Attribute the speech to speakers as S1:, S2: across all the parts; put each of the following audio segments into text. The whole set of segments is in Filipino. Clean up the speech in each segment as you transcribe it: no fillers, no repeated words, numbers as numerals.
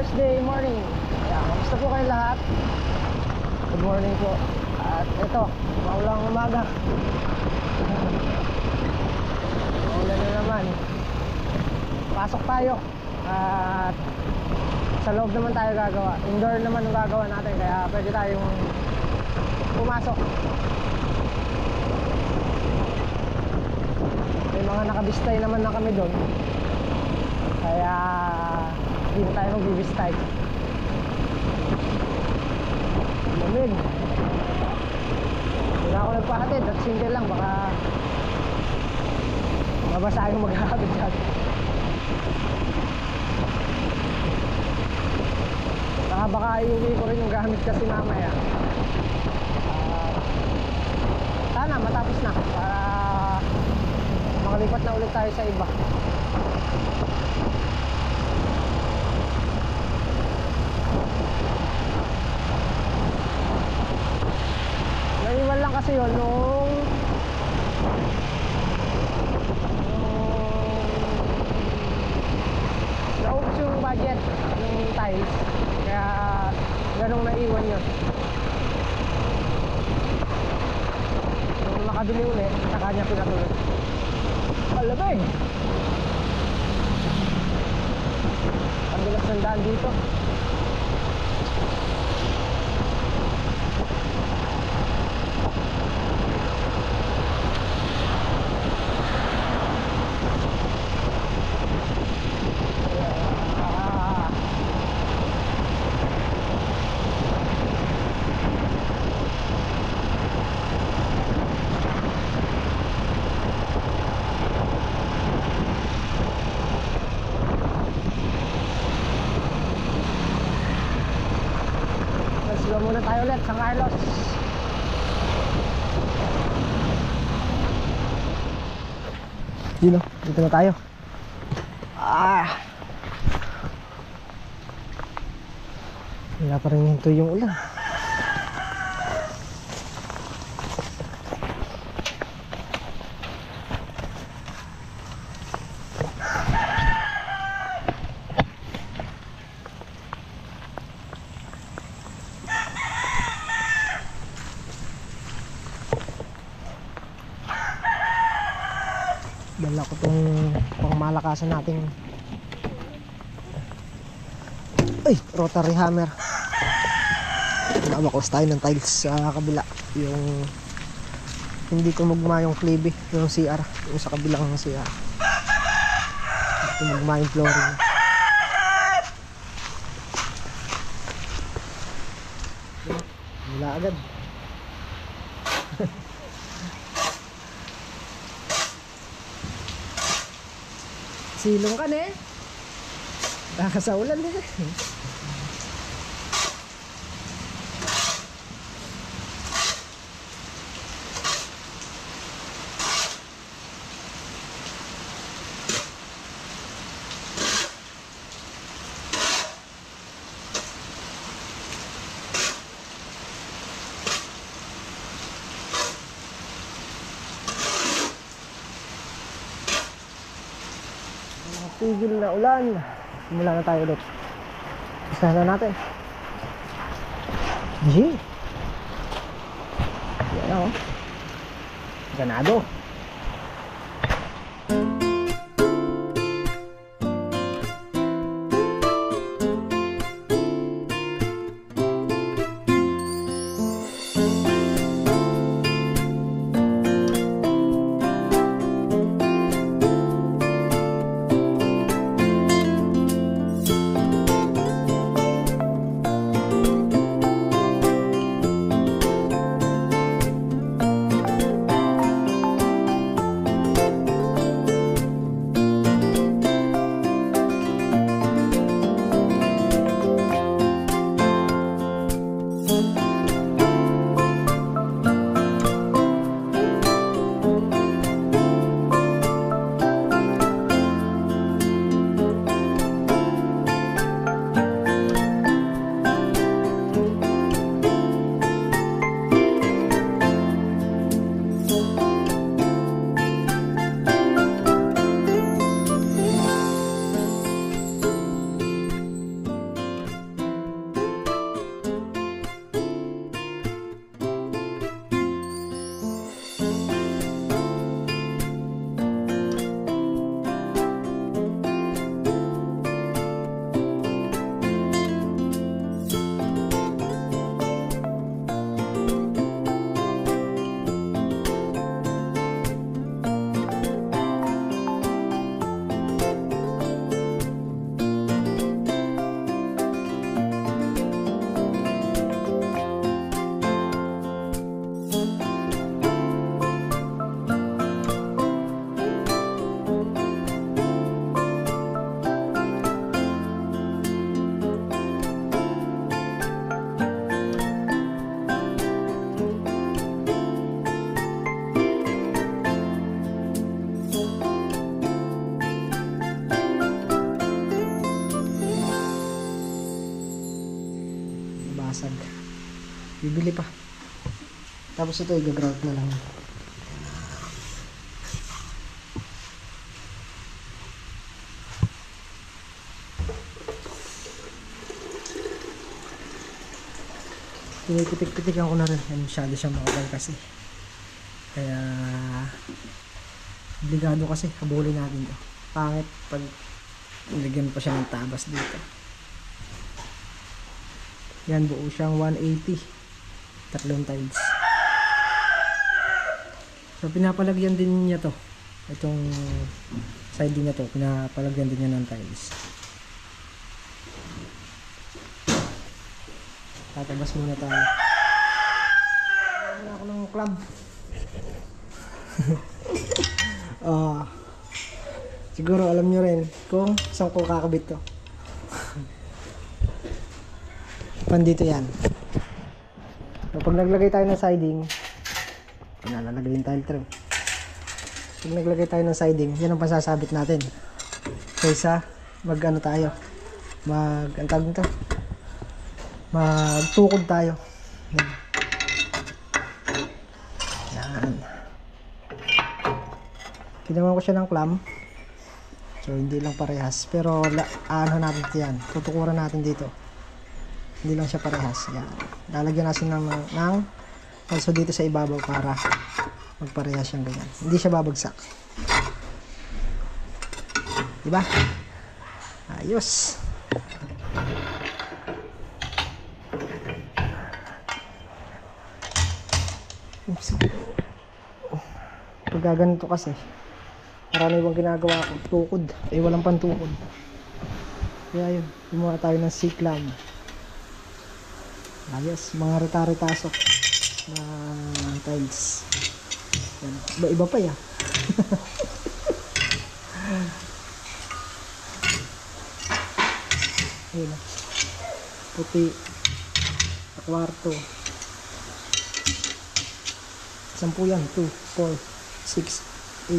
S1: Thursday morning. Kamusta po kayo lahat? Good morning po. At ito, maulang umaga. Maulan na naman. Pasok tayo. At sa loob naman tayo gagawa. Indoor naman ang gagawa natin, kaya pwede tayong pumasok. May mga nakabistay naman na kami doon, kaya hindi na tayo magbibistay. Lamig. Hindi na ako nagpahatid at single lang, baka mabasa yung magkakabit dyan. Baka iuwi ko rin yung gamit kasi mamaya. Sana matapos na para makalipat na ulit tayo sa iba. Naiwan lang kasi yun nung naubos yung budget ng tiles, kaya ganong naiwan yun. Nung makabili ulit, saka niya pinatuloy. Malamig! Ang bilas ng daan dito. Muna tayo ulit sa Carlos. Yun o, dito na tayo. Wala pa rin hinto yung ulan. Dala ko itong pangmalakasan nating rotary hammer. Nabakos tayo ng tiles sa kabila. Yung hindi ko magma yung clay yung CR, yung sa kabilang CR. Hindi ko magma yung flooring. Wala agad. Silong ka na eh. Nakasaulan din eh. Tigil na ulan. Simula na tayo ulit. Isa na natin. G. Yan na oh. Ganado.
S2: bibili pa. Tapos ito i-grout na lang. Tinipitik-pitikan ko na rin. Yan, masyado siyang makapal kasi. Kaya obligado kasi habulin natin to. Pangit pag nilagyan pa siya ng tabas dito. Yan, buo siyang 180. Tatlong tiles. So pinapalagyan din niya to. Itong siding na to, pinapalagyan din niya ng tiles. Tatabas muna tayo. Wala ako ng club. Siguro alam nyo rin kung saan ko kakabit to. Pandito yan. So, pag naglagay tayo ng siding, nalalagay yung tile trim. Pag naglagay tayo ng siding, yan ang pasasabit natin. Kaysa mag-ano tayo, ang tawag nito, magtukod tayo. Yan. Ginawa ko siya ng clamp. So hindi lang parehas. Pero ano natin ito yan. Tutukuran natin dito. Hindi lang siya parehas. Yan. Lalagyan natin ng also dito sa ibabaw para magparehas siyang ganyan. Hindi siya babagsak. Diba? Ayos. Pag gaganito kasi marami bang ginagawa ko tukod, walang pantukod, kaya yun, gumawa tayo ng C-clamp. Ayos, mga reta-retasok na tiles yan. Iba pa ya. Ayun, puti sa kwarto. 10 yan, 2, 4, 6, 8,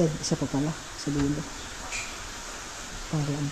S2: 10. Isa pa pala sa dulo. Panglam.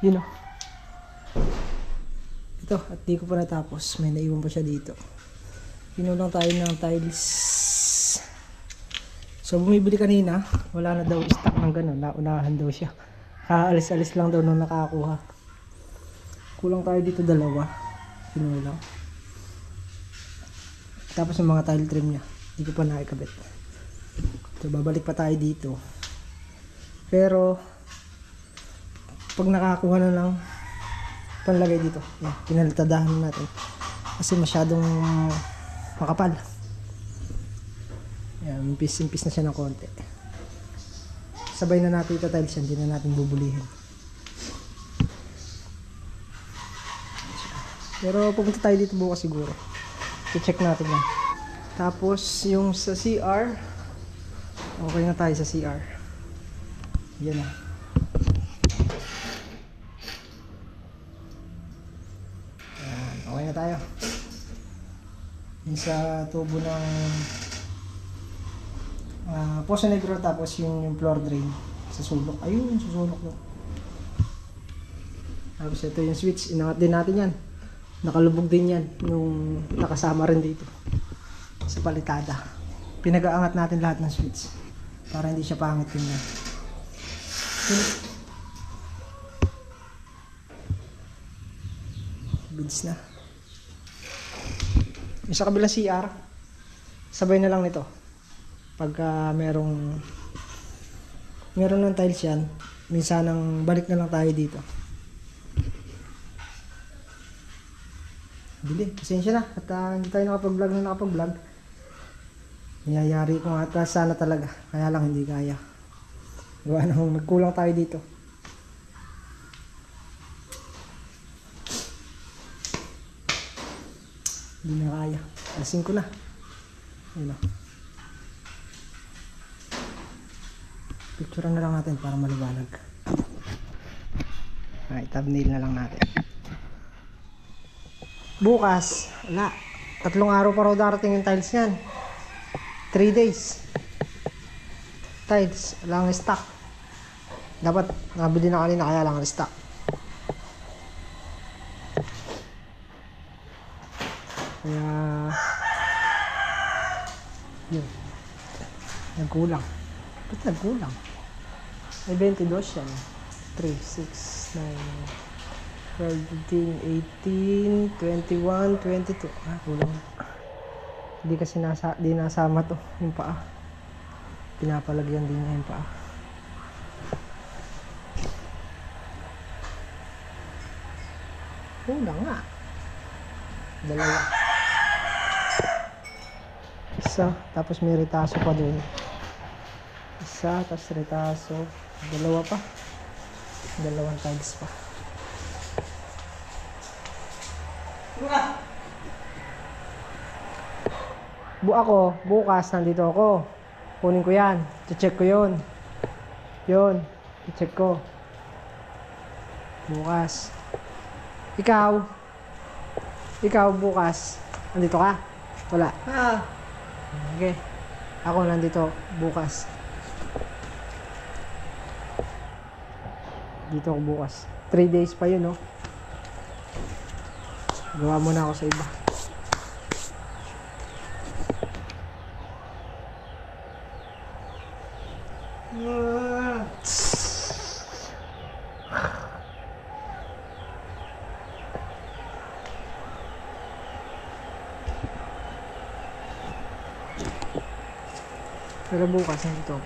S2: Yun o. Ito, at di ko pa natapos. May naiwan pa siya dito. Pinulang tayo ng tiles. So, bumibili kanina. Wala na daw stock ng ganun. Naunahan daw siya. Kaalis-alis lang daw nung nakakuha. Kulang tayo dito 2. Pinulang. Tapos yung mga tile trim niya. Hindi ko pa nakikabit. So, babalik pa tayo dito. Pero, pag nakakuha na ng panlagay dito, yan, pinalitadahan natin. Kasi masyadong makapal. Yan, impis na siya ng konti. Sabay na natin itatiles yan, hindi na natin bubulihin. Pero pupunta tayo dito bukas siguro. I-check natin yan. Tapos yung sa CR, okay na tayo sa CR. Yan na. Yan, okay na tayo. Yung sa tubo ng Poso Negro, tapos yung floor drain sa sulok. Ayun, sa sulok no. Tapos ito yung switch, inangat din natin yan. Nakalubog din yan yung nakasama rin dito sa palitada. Pinag-aangat natin lahat ng switch para hindi siya pangit tingnan. Bids na. Yung sa kabilang CR, sabay na lang nito. Pagka meron ng tiles yan, minsan ang balik na lang tayo dito. Bili, pasensya na at hindi tayo nakapag-vlog. Niyayari ko nga sana talaga, kaya lang hindi kaya. Gawa nang nagkulang tayo dito. Hindi na kaya. Asin ko na. Ayun o. Picture na lang natin para maliwanag. Ay, thumbnail na lang natin. Bukas, wala. 3 araw pa raw darating yung tiles yan. 3 days. Tiles, wala ang stock. Dapat nabili na kanina kaya lang ang stock. Kaya yun. Nagkulang. Ba't nagkulang? May 22 yan. 3, 6, 9, 12, 15, 18, 21, 22. Ah, kulang. Hindi kasi di nasama to yung paa. Pinapalagyan din niya yung paa. Kulang nga. 2. Isa, tapos may retaso pa dun. Isa, tapos retaso. 2 pa. 2 tiles pa. Ako, bukas nandito ako. Kunin ko yan. I-check ko yun. Yun. I-check ko. Bukas. Ikaw bukas. Nandito ka? Wala. Okay. Ako nandito bukas. Dito ako bukas. 3 days pa yun, no? Gawa muna ako sa iba. Pero bukas nandito.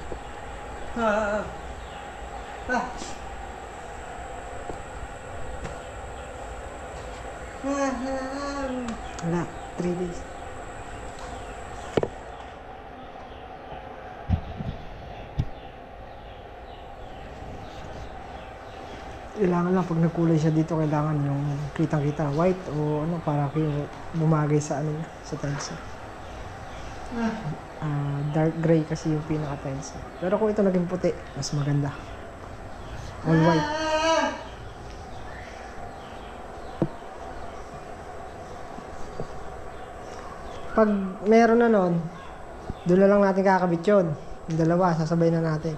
S2: Wala, 3 days. Kailangan lang pag nagkulay siya dito, kailangan yung kitang-kita white o ano para bumagay sa ano niya, sa tiles. Dark gray kasi yung pinaka-tiles. Pero kung ito naging puti, mas maganda. All white. Pag meron na nun, doon na lang natin kakabit yun. Yung 2, sasabay na natin.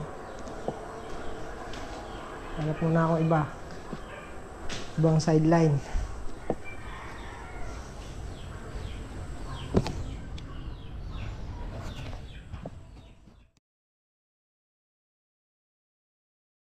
S2: Hanap muna ako iba. ibang sideline.